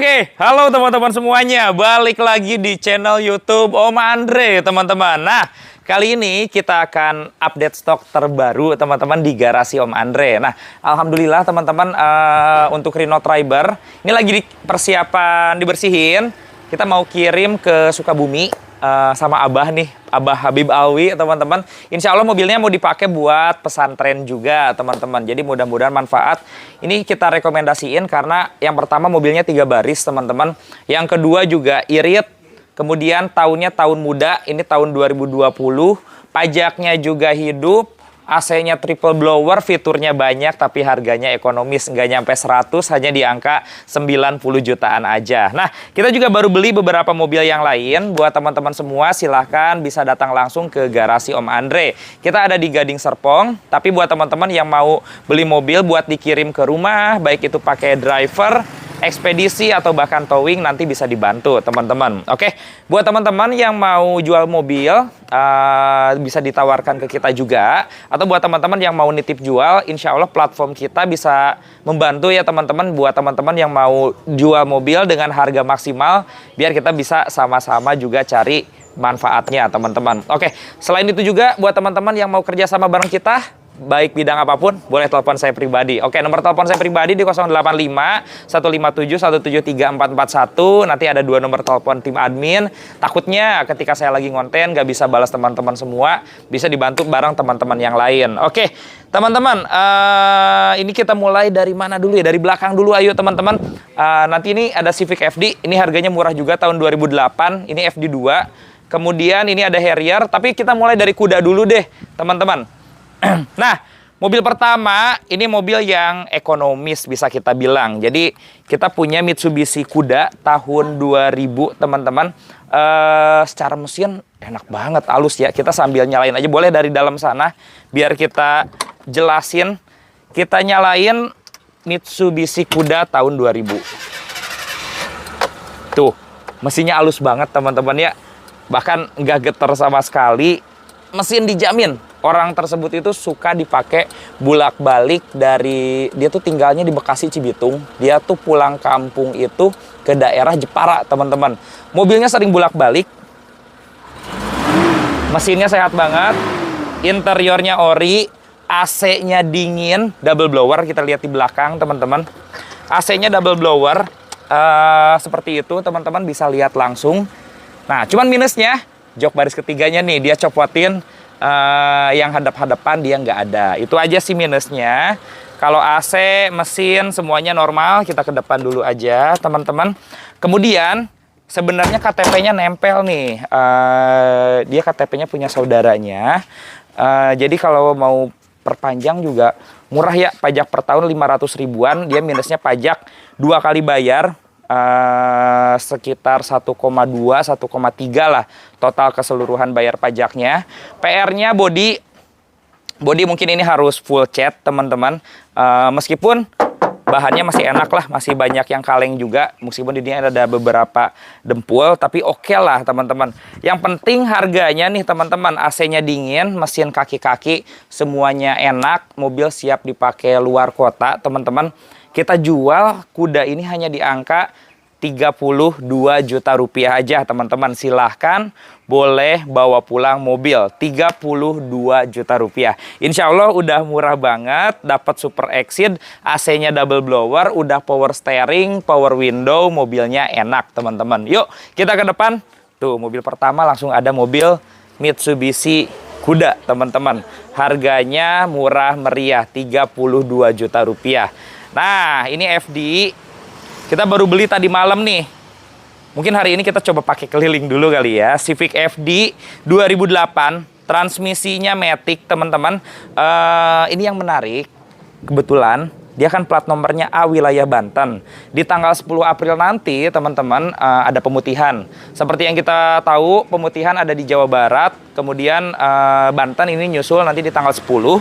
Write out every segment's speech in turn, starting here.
Oke, halo teman-teman semuanya. Balik lagi di channel YouTube Om Andre, teman-teman. Nah, kali ini kita akan update stok terbaru, teman-teman, di garasi Om Andre. Nah, alhamdulillah, teman-teman, untuk Rhino Triber, ini lagi persiapan dibersihin. Kita mau kirim ke Sukabumi sama Abah nih, Abah Habib Alwi, teman-teman. Insya Allah mobilnya mau dipakai buat pesantren juga, teman-teman. Jadi mudah-mudahan manfaat. Ini kita rekomendasiin karena yang pertama mobilnya 3 baris, teman-teman. Yang kedua juga irit. Kemudian tahunnya tahun muda, ini tahun 2020. Pajaknya juga hidup. AC-nya triple blower, fiturnya banyak tapi harganya ekonomis, nggak nyampe 100, hanya di angka 90 jutaan aja. Nah, kita juga baru beli beberapa mobil yang lain. Buat teman-teman semua silahkan bisa datang langsung ke garasi Om Andre. Kita ada di Gading Serpong, tapi buat teman-teman yang mau beli mobil buat dikirim ke rumah, baik itu pakai driver, ekspedisi atau bahkan towing, nanti bisa dibantu, teman-teman. Oke, buat teman-teman yang mau jual mobil, bisa ditawarkan ke kita juga. Atau buat teman-teman yang mau nitip jual, insya Allah platform kita bisa membantu ya, teman-teman. Buat teman-teman yang mau jual mobil dengan harga maksimal, biar kita bisa sama-sama juga cari manfaatnya, teman-teman. Oke, selain itu juga buat teman-teman yang mau kerja sama bareng kita, baik bidang apapun, boleh telepon saya pribadi. Oke, nomor telepon saya pribadi di 085 157 173 441. Nanti ada 2 nomor telepon tim admin. Takutnya ketika saya lagi ngonten gak bisa balas teman-teman semua, bisa dibantu bareng teman-teman yang lain. Oke, teman-teman, ini kita mulai dari mana dulu ya? Dari belakang dulu, ayo teman-teman. Nanti ini ada Civic FD, ini harganya murah juga, tahun 2008. Ini FD 2. Kemudian ini ada Harrier, tapi kita mulai dari kuda dulu deh, teman-teman. Nah, mobil pertama ini mobil yang ekonomis bisa kita bilang. Jadi kita punya Mitsubishi Kuda tahun 2000, teman-teman. Secara mesin enak banget, halus ya. Kita sambil nyalain aja, boleh dari dalam sana biar kita jelasin. Kita nyalain Mitsubishi Kuda tahun 2000. Tuh, mesinnya halus banget, teman-teman ya. Bahkan nggak getar sama sekali. Mesin dijamin orang tersebut itu suka dipakai bolak-balik dari, dia tuh tinggalnya di Bekasi Cibitung, dia tuh pulang kampung itu ke daerah Jepara, teman-teman. Mobilnya sering bolak-balik, mesinnya sehat banget, interiornya ori, AC-nya dingin, double blower, kita lihat di belakang, teman-teman. AC-nya double blower, seperti itu, teman-teman bisa lihat langsung. Nah, cuman minusnya, jok baris ketiganya nih, dia copotin, yang hadap-hadapan dia nggak ada. Itu aja sih minusnya. Kalau AC, mesin, semuanya normal. Kita ke depan dulu aja, teman-teman. Kemudian, sebenarnya KTP-nya nempel nih. Dia KTP-nya punya saudaranya. Jadi kalau mau perpanjang juga murah ya. Pajak per tahun 500 ribuan. Dia minusnya pajak 2 kali bayar. Sekitar 1,2, 1,3 lah total keseluruhan bayar pajaknya. PR-nya body mungkin ini harus full cat, teman-teman. Meskipun bahannya masih enak lah, masih banyak yang kaleng juga. Meskipun di sini ada beberapa dempul, tapi oke lah, teman-teman. Yang penting harganya nih, teman-teman. AC-nya dingin, mesin kaki-kaki, semuanya enak. Mobil siap dipakai luar kota, teman-teman. Kita jual kuda ini hanya di angka 32 juta rupiah aja, teman-teman. Silahkan boleh bawa pulang mobil 32 juta rupiah. Insya Allah udah murah banget, dapat super exit, AC-nya double blower, udah power steering, power window, mobilnya enak, teman-teman. Yuk kita ke depan. Tuh, mobil pertama langsung ada mobil Mitsubishi Kuda, teman-teman. Harganya murah meriah, 32 juta rupiah. Nah, ini FD. Kita baru beli tadi malam nih. Mungkin hari ini kita coba pakai keliling dulu kali ya. Civic FD 2008. Transmisinya Matic, teman-teman. Ini yang menarik. Kebetulan, dia kan plat nomornya A wilayah Banten. Di tanggal 10 April nanti, teman-teman, ada pemutihan. Seperti yang kita tahu, pemutihan ada di Jawa Barat. Kemudian Banten ini nyusul nanti di tanggal 10.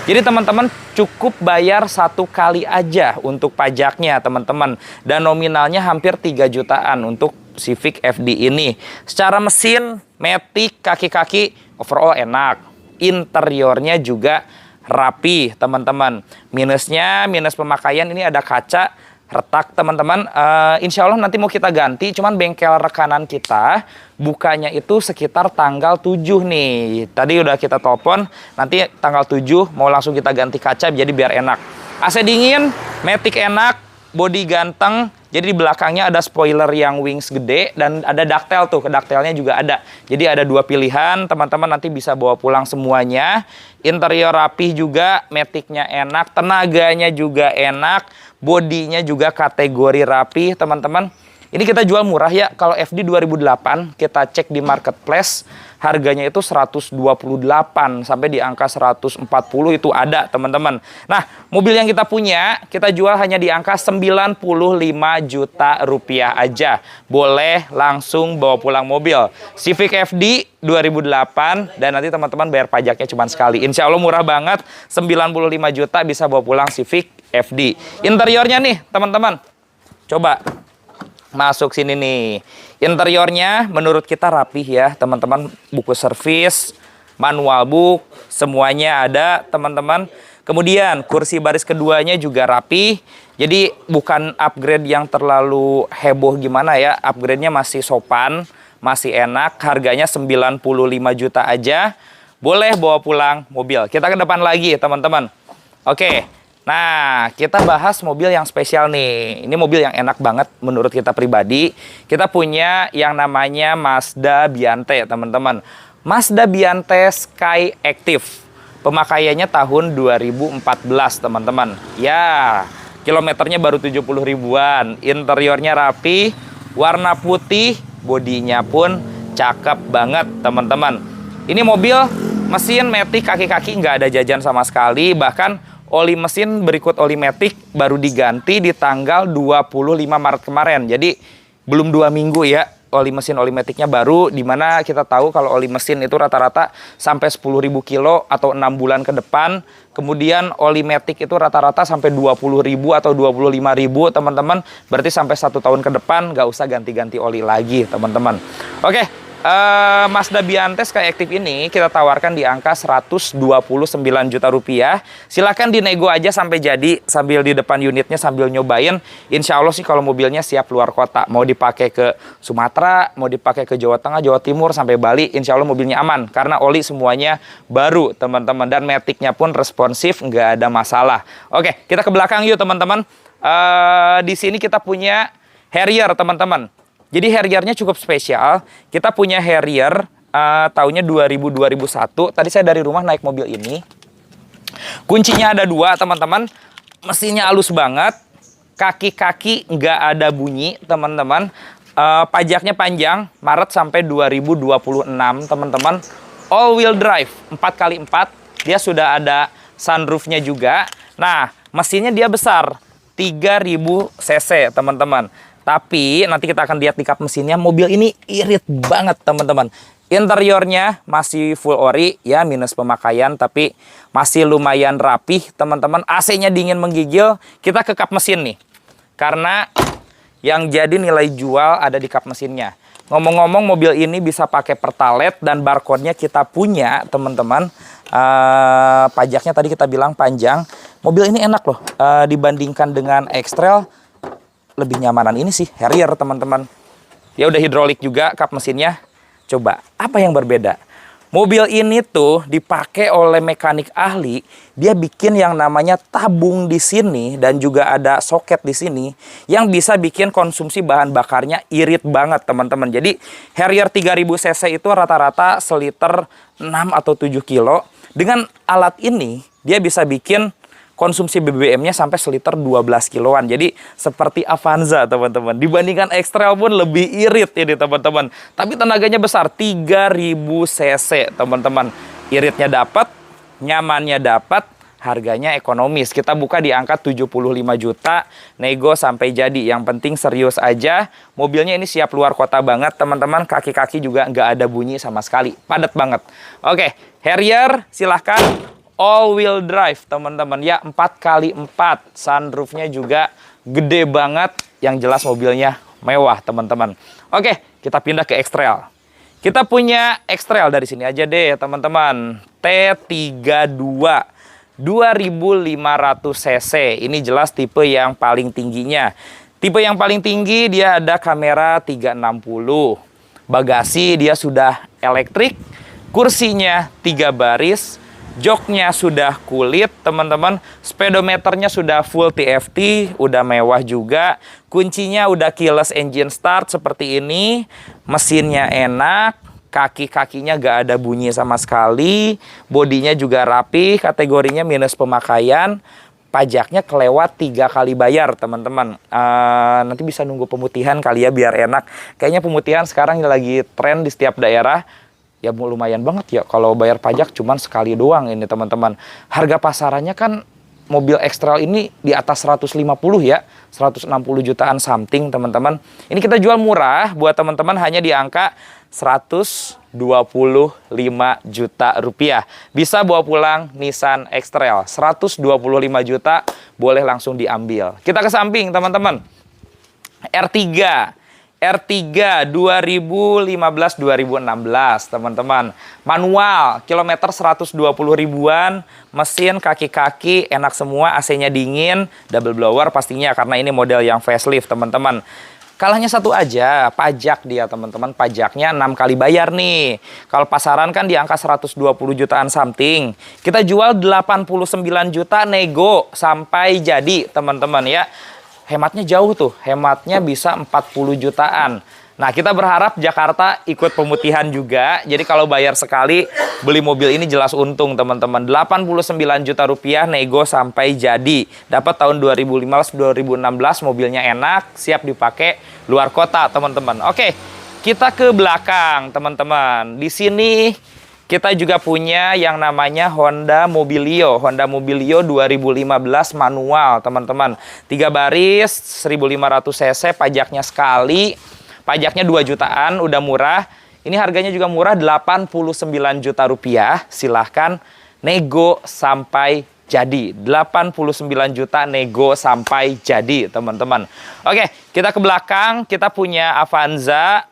Jadi teman-teman cukup bayar 1 kali aja untuk pajaknya, teman-teman. Dan nominalnya hampir 3 jutaan untuk Civic FD ini. Secara mesin, Matic, kaki-kaki, overall enak. Interiornya juga rapi, teman-teman. Minusnya, minus pemakaian ini ada kaca retak teman-teman. Insya Allah nanti mau kita ganti, cuman bengkel rekanan kita bukanya itu sekitar tanggal 7 nih. Tadi udah kita telepon, nanti tanggal 7 mau langsung kita ganti kaca jadi biar enak. AC dingin, matic enak, bodi ganteng. Jadi di belakangnya ada spoiler yang wings gede dan ada ductile tuh, ke ductile-nya juga ada. Jadi ada 2 pilihan, teman-teman nanti bisa bawa pulang semuanya. Interior rapih juga, matic-nya enak, tenaganya juga enak, bodinya juga kategori rapih, teman-teman. Ini kita jual murah ya. Kalau FD 2008 kita cek di marketplace harganya itu 128 sampai di angka 140 itu ada, teman-teman. Nah, mobil yang kita punya kita jual hanya di angka 95 juta rupiah aja. Boleh langsung bawa pulang mobil. Civic FD 2008 dan nanti teman-teman bayar pajaknya cuma sekali. Insya Allah murah banget, 95 juta bisa bawa pulang Civic FD. Interiornya nih, teman-teman. Coba masuk sini nih. Interiornya menurut kita rapih ya, teman-teman. Buku servis, manual book, semuanya ada, teman-teman. Kemudian kursi baris keduanya juga rapih. Jadi bukan upgrade yang terlalu heboh gimana ya. Upgrade-nya masih sopan, masih enak. Harganya 95 juta aja. Boleh bawa pulang mobil. Kita ke depan lagi, teman-teman. Oke. Nah, kita bahas mobil yang spesial nih. Ini mobil yang enak banget menurut kita pribadi. Kita punya yang namanya Mazda Biante, teman-teman. Mazda Biante Sky Active. Pemakaiannya tahun 2014, teman-teman. Ya, kilometernya baru 70 ribuan. Interiornya rapi, warna putih, bodinya pun cakep banget, teman-teman. Ini mobil mesin matic, kaki-kaki nggak ada jajan sama sekali. Bahkan oli mesin berikut oli matic baru diganti di tanggal 25 Maret kemarin. Jadi belum 2 minggu ya oli mesin oli maticnya baru. Dimana kita tahu kalau oli mesin itu rata-rata sampai 10.000 kilo atau 6 bulan ke depan. Kemudian oli matic itu rata-rata sampai 20.000 atau 25.000, teman-teman. Berarti sampai 1 tahun ke depan nggak usah ganti-ganti oli lagi, teman-teman. Oke. Mazda Biante Sky Active ini kita tawarkan di angka 129 juta rupiah. Silahkan dinego aja sampai jadi, sambil di depan unitnya sambil nyobain. Insya Allah sih kalau mobilnya siap luar kota. Mau dipakai ke Sumatera, mau dipakai ke Jawa Tengah, Jawa Timur, sampai Bali. Insya Allah mobilnya aman. Karena oli semuanya baru, teman-teman. Dan matic-nya pun responsif, nggak ada masalah. Oke, kita ke belakang yuk, teman-teman. Di sini kita punya Harrier, teman-teman. Jadi Harrier-nya cukup spesial. Kita punya Harrier tahunnya 2000-2001. Tadi saya dari rumah naik mobil ini. Kuncinya ada 2, teman-teman. Mesinnya halus banget. Kaki-kaki nggak ada bunyi, teman-teman. Pajaknya panjang, Maret sampai 2026, teman-teman. All wheel drive, 4x4. Dia sudah ada sunroofnya juga. Nah, mesinnya dia besar, 3000 cc, teman-teman. Tapi nanti kita akan lihat di kap mesinnya, mobil ini irit banget, teman-teman. Interiornya masih full ori, ya minus pemakaian, tapi masih lumayan rapih, teman-teman. AC-nya dingin menggigil. Kita ke kap mesin nih, karena yang jadi nilai jual ada di kap mesinnya. Ngomong-ngomong, mobil ini bisa pakai pertalite dan barcode-nya kita punya, teman-teman. Pajaknya tadi kita bilang panjang. Mobil ini enak loh, dibandingkan dengan X-Trail. Lebih nyamanan ini sih Harrier, teman-teman. Ya udah hidrolik juga kap mesinnya. Coba, apa yang berbeda? Mobil ini tuh dipakai oleh mekanik ahli. Dia bikin yang namanya tabung di sini dan juga ada soket di sini yang bisa bikin konsumsi bahan bakarnya irit banget, teman-teman. Jadi Harrier 3000 cc itu rata-rata seliter 6 atau 7 kilo. Dengan alat ini dia bisa bikin konsumsi BBM-nya sampai seliter 12 kiloan. Jadi seperti Avanza, teman-teman. Dibandingkan X-Trail pun lebih irit ini, teman-teman. Tapi tenaganya besar, 3000 cc, teman-teman. Iritnya dapat, nyamannya dapat, harganya ekonomis. Kita buka di angka 75 juta, nego sampai jadi. Yang penting serius aja. Mobilnya ini siap luar kota banget, teman-teman. Kaki-kaki juga nggak ada bunyi sama sekali. Padat banget. Oke, Harrier silahkan. All wheel drive, teman-teman, ya 4x4. Sunroofnya juga gede banget. Yang jelas mobilnya mewah, teman-teman. Oke, kita pindah ke X-Trail. Kita punya X-Trail dari sini aja deh, teman-teman. T32. 2500 cc. Ini jelas tipe yang paling tingginya. Tipe yang paling tinggi dia ada kamera 360. Bagasi dia sudah elektrik. Kursinya 3 baris. Joknya sudah kulit, teman-teman. Speedometernya sudah full TFT, udah mewah juga. Kuncinya udah keyless engine start seperti ini. Mesinnya enak, kaki-kakinya gak ada bunyi sama sekali. Bodinya juga rapi, kategorinya minus pemakaian. Pajaknya kelewat 3 kali bayar, teman-teman. Nanti bisa nunggu pemutihan kali ya biar enak. Kayaknya pemutihan sekarang lagi tren di setiap daerah. Ya lumayan banget ya kalau bayar pajak cuman sekali doang ini, teman-teman. Harga pasarannya kan mobil X-Trail ini di atas 150 ya. 160 jutaan something, teman-teman. Ini kita jual murah buat teman-teman hanya di angka 125 juta rupiah. Bisa bawa pulang Nissan X-Trail. 125 juta boleh langsung diambil. Kita ke samping, teman-teman. R3 2015-2016, teman-teman. Manual, kilometer 120 ribuan, mesin kaki-kaki enak semua, AC-nya dingin, double blower pastinya karena ini model yang facelift, teman-teman. Kalahnya satu aja, pajak dia, teman-teman. Pajaknya 6 kali bayar nih. Kalau pasaran kan di angka 120 jutaan something. Kita jual 89 juta nego sampai jadi, teman-teman ya. Hematnya jauh tuh, hematnya bisa 40 jutaan. Nah, kita berharap Jakarta ikut pemutihan juga. Jadi kalau bayar sekali, beli mobil ini jelas untung, teman-teman. 89 juta rupiah nego sampai jadi. Dapat tahun 2015-2016, mobilnya enak, siap dipakai luar kota, teman-teman. Oke, kita ke belakang, teman-teman. Di sini kita juga punya yang namanya Honda Mobilio. Honda Mobilio 2015 manual, teman-teman. 3 baris, 1500 cc, pajaknya sekali. Pajaknya 2 jutaan, udah murah. Ini harganya juga murah, 89 juta rupiah. Silahkan nego sampai jadi. 89 juta nego sampai jadi, teman-teman. Oke, kita ke belakang. Kita punya Avanza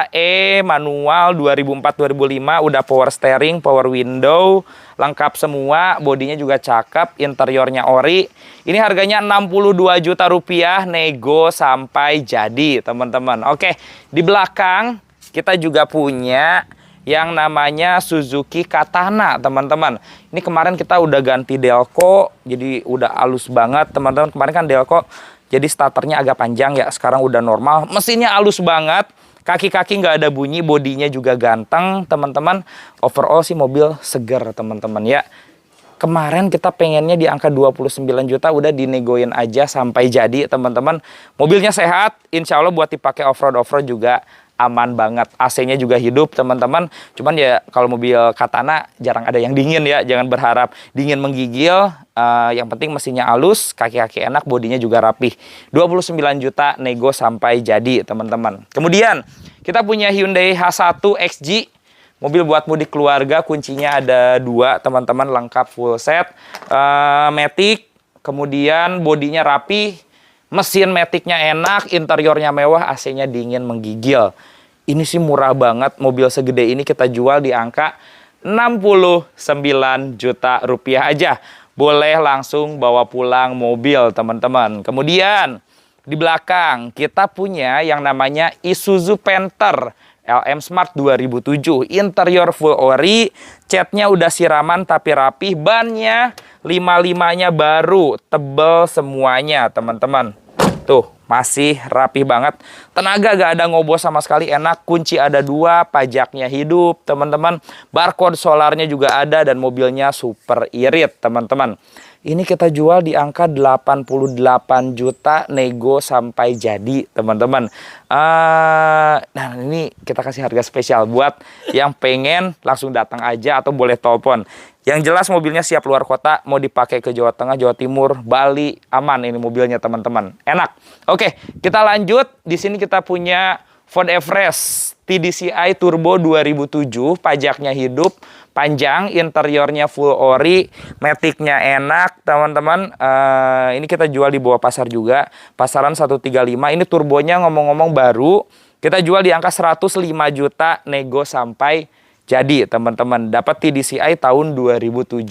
E manual 2004-2005, udah power steering, power window, lengkap semua, bodinya juga cakep, interiornya ori. Ini harganya 62 juta rupiah, nego sampai jadi, teman-teman. Oke, di belakang kita juga punya yang namanya Suzuki Katana, teman-teman. Ini kemarin kita udah ganti delco, jadi udah halus banget, teman-teman. Kemarin kan delco, jadi starternya agak panjang ya, sekarang udah normal. Mesinnya halus banget. Kaki-kaki nggak ada bunyi, bodinya juga ganteng, teman-teman. Overall sih mobil seger, teman-teman ya. Kemarin kita pengennya di angka 29 juta, udah dinegoin aja sampai jadi, teman-teman. Mobilnya sehat, insya Allah buat dipakai off-road juga aman banget. AC-nya juga hidup, teman-teman. Cuman ya kalau mobil Katana jarang ada yang dingin ya, jangan berharap dingin menggigil. Yang penting mesinnya halus, kaki-kaki enak, bodinya juga rapih. 29 juta nego sampai jadi, teman-teman. Kemudian kita punya Hyundai H1 XG, mobil buat mudik keluarga, kuncinya ada 2, teman-teman, lengkap full set. Matic, kemudian bodinya rapi, mesin Maticnya enak, interiornya mewah, AC-nya dingin menggigil. Ini sih murah banget, mobil segede ini kita jual di angka 69 juta rupiah aja. Boleh langsung bawa pulang mobil, teman-teman. Kemudian di belakang kita punya yang namanya Isuzu Panther LM Smart 2007. Interior full ori, catnya udah siraman tapi rapih, bannya 55-nya baru, tebel semuanya, teman-teman. Tuh, masih rapi banget. Tenaga gak ada ngobos sama sekali, enak. Kunci ada 2, pajaknya hidup, teman-teman. Barcode solarnya juga ada dan mobilnya super irit, teman-teman. Ini kita jual di angka 88 juta nego sampai jadi, teman-teman. Nah, ini kita kasih harga spesial buat yang pengen langsung datang aja atau boleh telepon. Yang jelas mobilnya siap luar kota, mau dipakai ke Jawa Tengah, Jawa Timur, Bali, aman ini mobilnya, teman-teman. Enak. Oke, kita lanjut. Di sini kita punya Ford Everest TDCi Turbo 2007, pajaknya hidup, panjang, interiornya full ori, Matic-nya enak, teman-teman. Ini kita jual di bawah pasar juga, pasaran 135. Ini turbonya ngomong-ngomong baru, kita jual di angka 105 juta nego sampai Jadi teman-teman dapat TDCi tahun 2007.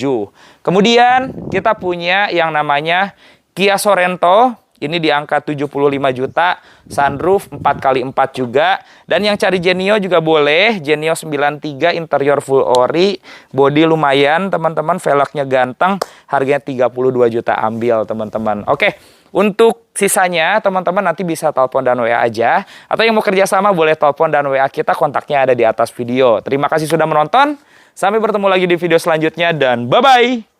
Kemudian kita punya yang namanya Kia Sorento. Ini di angka 75 juta, sunroof 4x4 juga. Dan yang cari Genio juga boleh, Genio 93 interior full ori, body lumayan teman-teman, velgnya ganteng, harganya 32 juta ambil teman-teman. Oke, untuk sisanya teman-teman nanti bisa telepon dan WA aja. Atau yang mau kerjasama boleh telepon dan WA kita, kontaknya ada di atas video. Terima kasih sudah menonton, sampai bertemu lagi di video selanjutnya dan bye-bye!